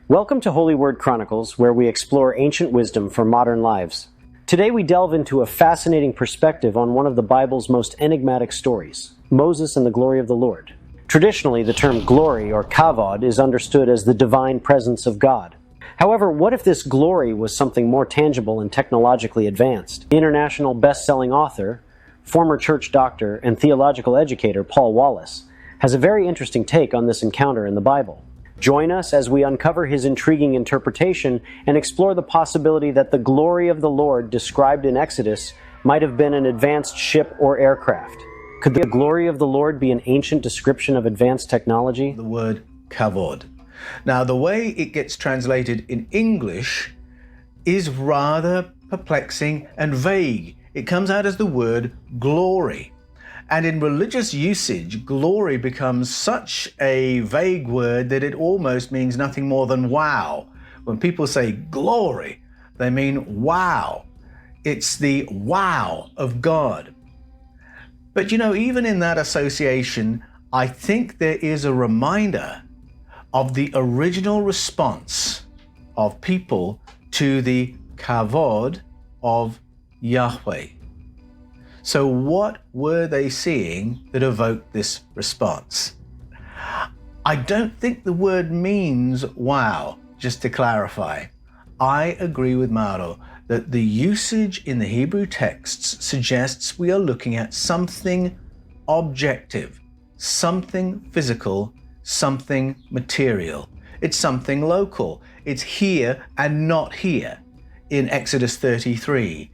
Welcome to Holy Word Chronicles, where we explore ancient wisdom for modern lives. Today we delve into a fascinating perspective on one of the Bible's most enigmatic stories, Moses and the glory of the Lord. Traditionally, the term glory, or kavod, is understood as the divine presence of God. However, what if this glory was something more tangible and technologically advanced? The international best-selling author, former church doctor, and theological educator Paul Wallis has a very interesting take on this encounter in the Bible. Join us as we uncover his intriguing interpretation and explore the possibility that the glory of the Lord described in Exodus might have been an advanced ship or aircraft. Could the glory of the Lord be an ancient description of advanced technology? The word kavod. Now, the way it gets translated in English is rather perplexing and vague. It comes out as the word glory. And in religious usage, glory becomes such a vague word that it almost means nothing more than wow. When people say glory, they mean wow. It's the wow of God. But you know, even in that association, I think there is a reminder of the original response of people to the kavod of Yahweh. So what were they seeing that evoked this response? I don't think the word means wow, just to clarify. I agree with Mauro that the usage in the Hebrew texts suggests we are looking at something objective, something physical, something material. It's something local. It's here and not here in Exodus 33.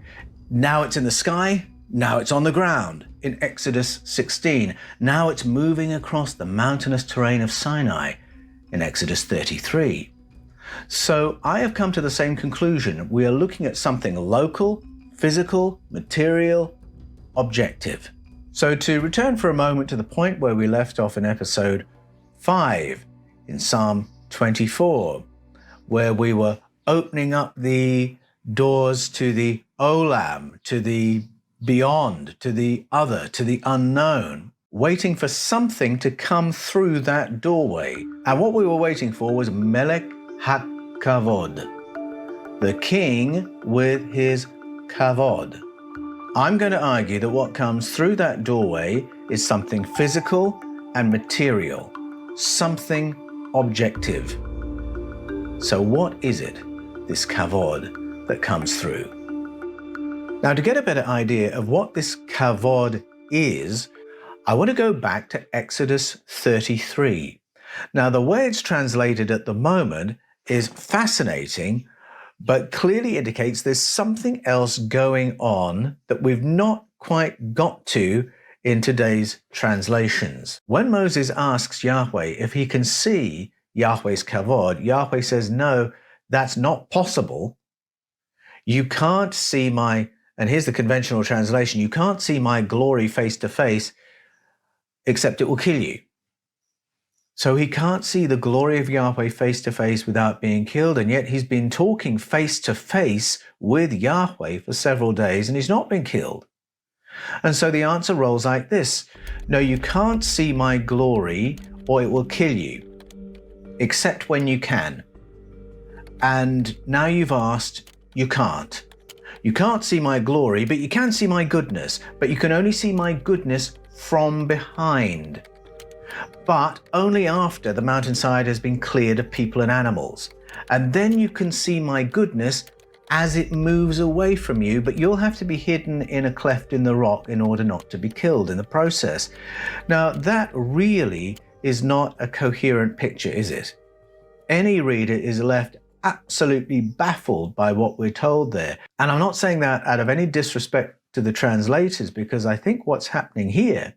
Now it's in the sky. Now it's on the ground in Exodus 16. Now it's moving across the mountainous terrain of Sinai in Exodus 33. So I have come to the same conclusion. We are looking at something local, physical, material, objective. So to return for a moment to the point where we left off in episode 5 in Psalm 24, where we were opening up the doors to the olam, to the beyond, to the other, to the unknown, waiting for something to come through that doorway. And what we were waiting for was Melech HaKavod, the king with his kavod. I'm going to argue that what comes through that doorway is something physical and material, something objective. So what is it, this kavod, that comes through? Now, to get a better idea of what this kavod is, I want to go back to Exodus 33. Now, the way it's translated at the moment is fascinating, but clearly indicates there's something else going on that we've not quite got to in today's translations. When Moses asks Yahweh if he can see Yahweh's kavod, Yahweh says, no, that's not possible. You can't see my, and here's the conventional translation, you can't see my glory face to face, except it will kill you. So he can't see the glory of Yahweh face to face without being killed, and yet he's been talking face to face with Yahweh for several days and he's not been killed. And so the answer rolls like this: no, you can't see my glory or it will kill you, except when you can. And now you've asked, you can't. You can't see my glory, but you can see my goodness. But you can only see my goodness from behind. But only after the mountainside has been cleared of people and animals. And then you can see my goodness as it moves away from you, but you'll have to be hidden in a cleft in the rock in order not to be killed in the process. Now, that really is not a coherent picture, is it? Any reader is left absolutely baffled by what we're told there. And I'm not saying that out of any disrespect to the translators, because I think what's happening here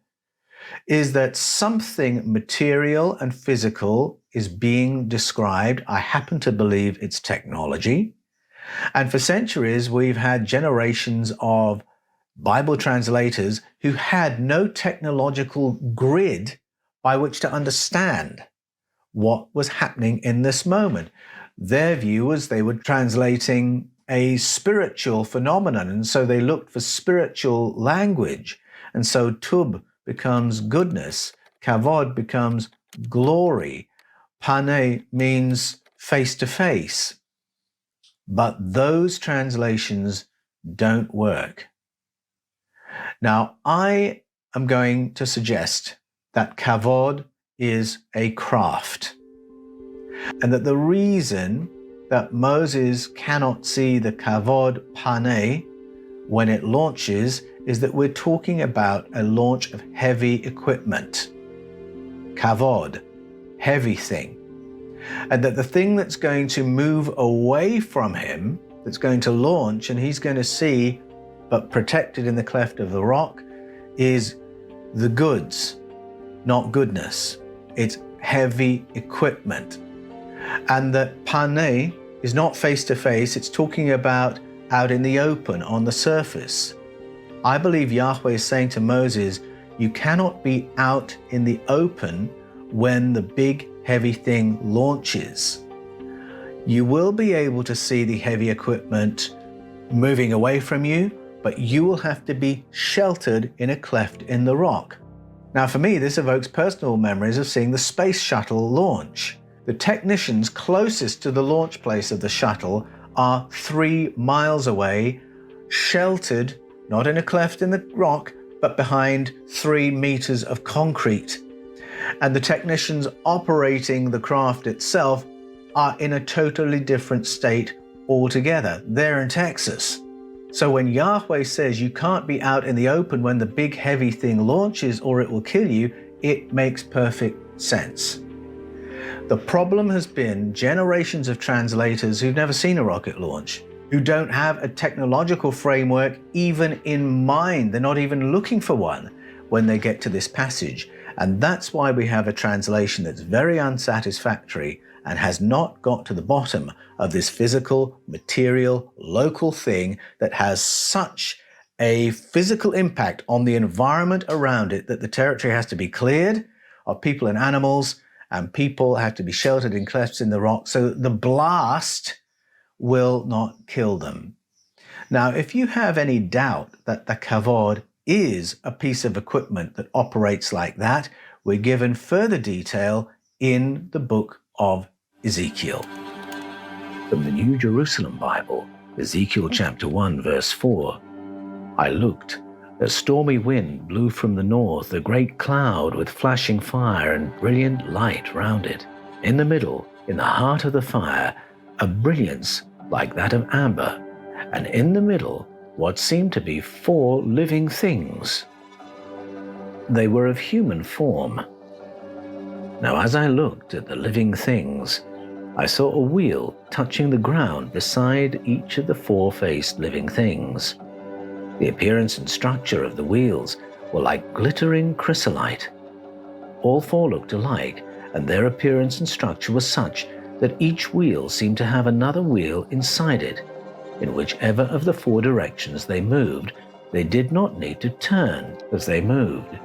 is that something material and physical is being described. I happen to believe it's technology. And for centuries, we've had generations of Bible translators who had no technological grid by which to understand what was happening in this moment. Their view was they were translating a spiritual phenomenon, and so they looked for spiritual language. And so tub becomes goodness, kavod becomes glory, pane means face to face. But those translations don't work. Now, I am going to suggest that kavod is a craft, and that the reason that Moses cannot see the kavod pane when it launches is that we're talking about a launch of heavy equipment. Kavod, heavy thing. And that the thing that's going to move away from him, that's going to launch and he's going to see, but protected in the cleft of the rock, is the goods, not goodness. It's heavy equipment. And that pane is not face to face, it's talking about out in the open, on the surface. I believe Yahweh is saying to Moses, you cannot be out in the open when the big heavy thing launches. You will be able to see the heavy equipment moving away from you, but you will have to be sheltered in a cleft in the rock. Now for me, this evokes personal memories of seeing the space shuttle launch. The technicians closest to the launch place of the shuttle are 3 miles away, sheltered, not in a cleft in the rock, but behind 3 meters of concrete. And the technicians operating the craft itself are in a totally different state altogether. They're in Texas. So when Yahweh says you can't be out in the open when the big heavy thing launches or it will kill you, it makes perfect sense. The problem has been generations of translators who've never seen a rocket launch, who don't have a technological framework even in mind. They're not even looking for one when they get to this passage. And that's why we have a translation that's very unsatisfactory and has not got to the bottom of this physical, material, local thing that has such a physical impact on the environment around it that the territory has to be cleared of people and animals, and people have to be sheltered in clefts in the rock so that the blast will not kill them. Now, if you have any doubt that the kavod is a piece of equipment that operates like that, we're given further detail in the book of Ezekiel. From the New Jerusalem Bible, Ezekiel chapter 1, verse 4. I looked. A stormy wind blew from the north, a great cloud with flashing fire and brilliant light round it. In the middle, in the heart of the fire, a brilliance like that of amber, and in the middle, what seemed to be 4 living things. They were of human form. Now as I looked at the living things, I saw a wheel touching the ground beside each of the 4-faced living things. The appearance and structure of the wheels were like glittering chrysolite. All 4 looked alike, and their appearance and structure was such that each wheel seemed to have another wheel inside it. In whichever of the 4 directions they moved, they did not need to turn as they moved.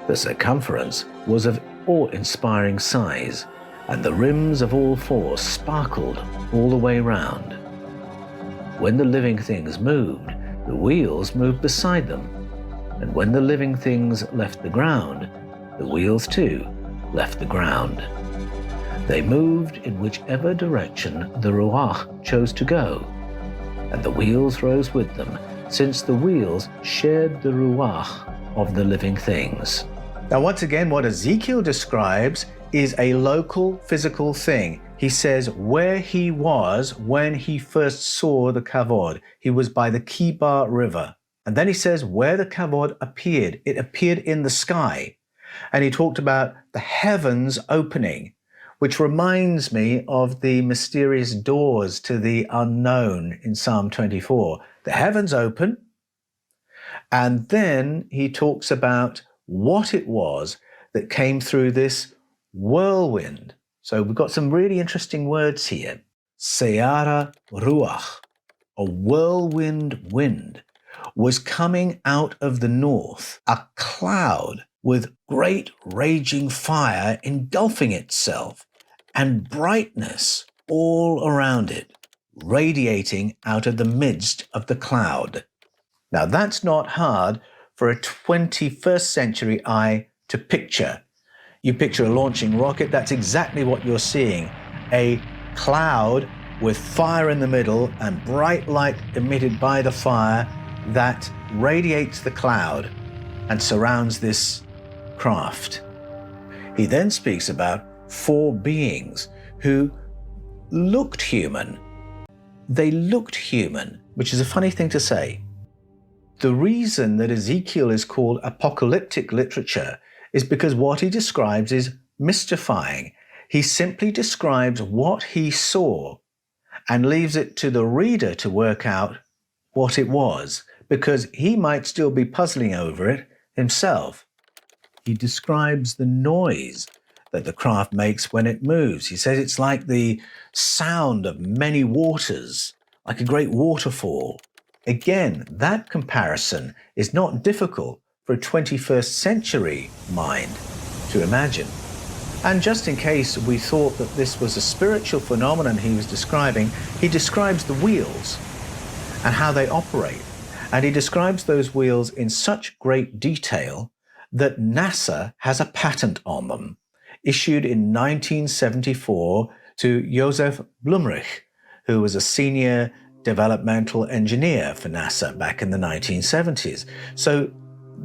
The circumference was of awe-inspiring size, and the rims of all 4 sparkled all the way round. When the living things moved, the wheels moved beside them, and when the living things left the ground, the wheels too left the ground. They moved in whichever direction the Ruach chose to go, and the wheels rose with them, since the wheels shared the Ruach of the living things. Now once again, what Ezekiel describes is a local physical thing. He says where he was when he first saw the kavod. He was by the Kibar River. And then he says where the kavod appeared. It appeared in the sky. And he talked about the heavens opening, which reminds me of the mysterious doors to the unknown in Psalm 24. The heavens open, and then he talks about what it was that came through this whirlwind. So we've got some really interesting words here. Seara Ruach, a whirlwind wind, was coming out of the north, a cloud with great raging fire engulfing itself, and brightness all around it, radiating out of the midst of the cloud. Now that's not hard for a 21st century eye to picture. You picture a launching rocket, that's exactly what you're seeing. A cloud with fire in the middle and bright light emitted by the fire that radiates the cloud and surrounds this craft. He then speaks about 4 beings who looked human. They looked human, which is a funny thing to say. The reason that Ezekiel is called apocalyptic literature is because what he describes is mystifying. He simply describes what he saw and leaves it to the reader to work out what it was, because he might still be puzzling over it himself. He describes the noise that the craft makes when it moves. He says it's like the sound of many waters, like a great waterfall. Again, that comparison is not difficult for a 21st century mind to imagine. And just in case we thought that this was a spiritual phenomenon he was describing, he describes the wheels and how they operate. And he describes those wheels in such great detail that NASA has a patent on them, issued in 1974 to Joseph Blumrich, who was a senior developmental engineer for NASA back in the 1970s. So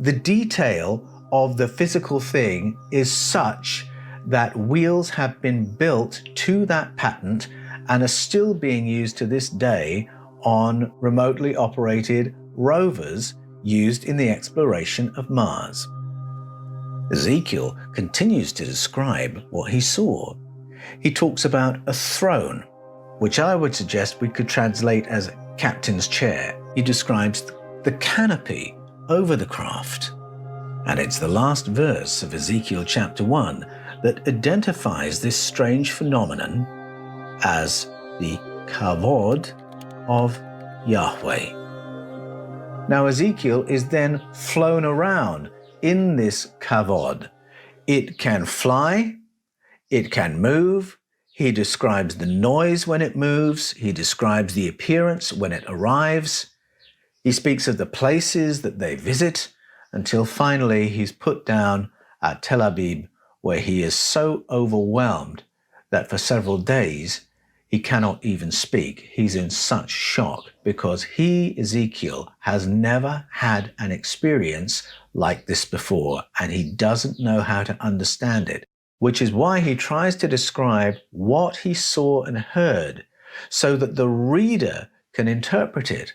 the detail of the physical thing is such that wheels have been built to that patent and are still being used to this day on remotely operated rovers used in the exploration of Mars. Ezekiel continues to describe what he saw. He talks about a throne, which I would suggest we could translate as captain's chair. He describes the canopy over the craft. And it's the last verse of Ezekiel chapter 1 that identifies this strange phenomenon as the kavod of Yahweh. Now Ezekiel is then flown around in this kavod. It can fly, it can move. He describes the noise when it moves. He describes the appearance when it arrives. He speaks of the places that they visit until finally he's put down at Tel Aviv, where he is so overwhelmed that for several days he cannot even speak. He's in such shock because he, Ezekiel, has never had an experience like this before, and he doesn't know how to understand it, which is why he tries to describe what he saw and heard so that the reader can interpret it.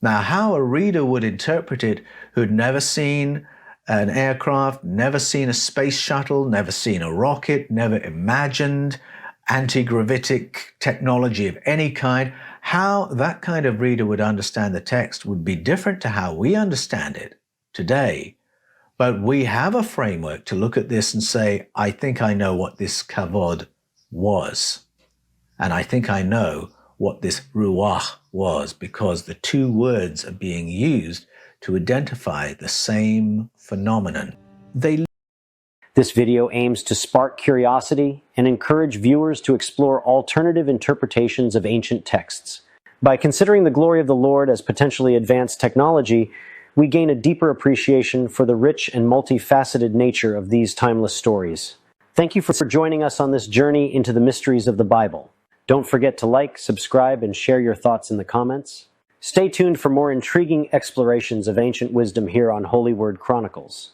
Now, how a reader would interpret it who'd never seen an aircraft, never seen a space shuttle, never seen a rocket, never imagined anti-gravitic technology of any kind, how that kind of reader would understand the text would be different to how we understand it today. But we have a framework to look at this and say, I think I know what this kavod was. And I think I know what this ruach was, because the two words are being used to identify the same phenomenon. This video aims to spark curiosity and encourage viewers to explore alternative interpretations of ancient texts. By considering the glory of the Lord as potentially advanced technology, we gain a deeper appreciation for the rich and multifaceted nature of these timeless stories. Thank you for joining us on this journey into the mysteries of the Bible. Don't forget to like, subscribe, and share your thoughts in the comments. Stay tuned for more intriguing explorations of ancient wisdom here on Holy Word Chronicles.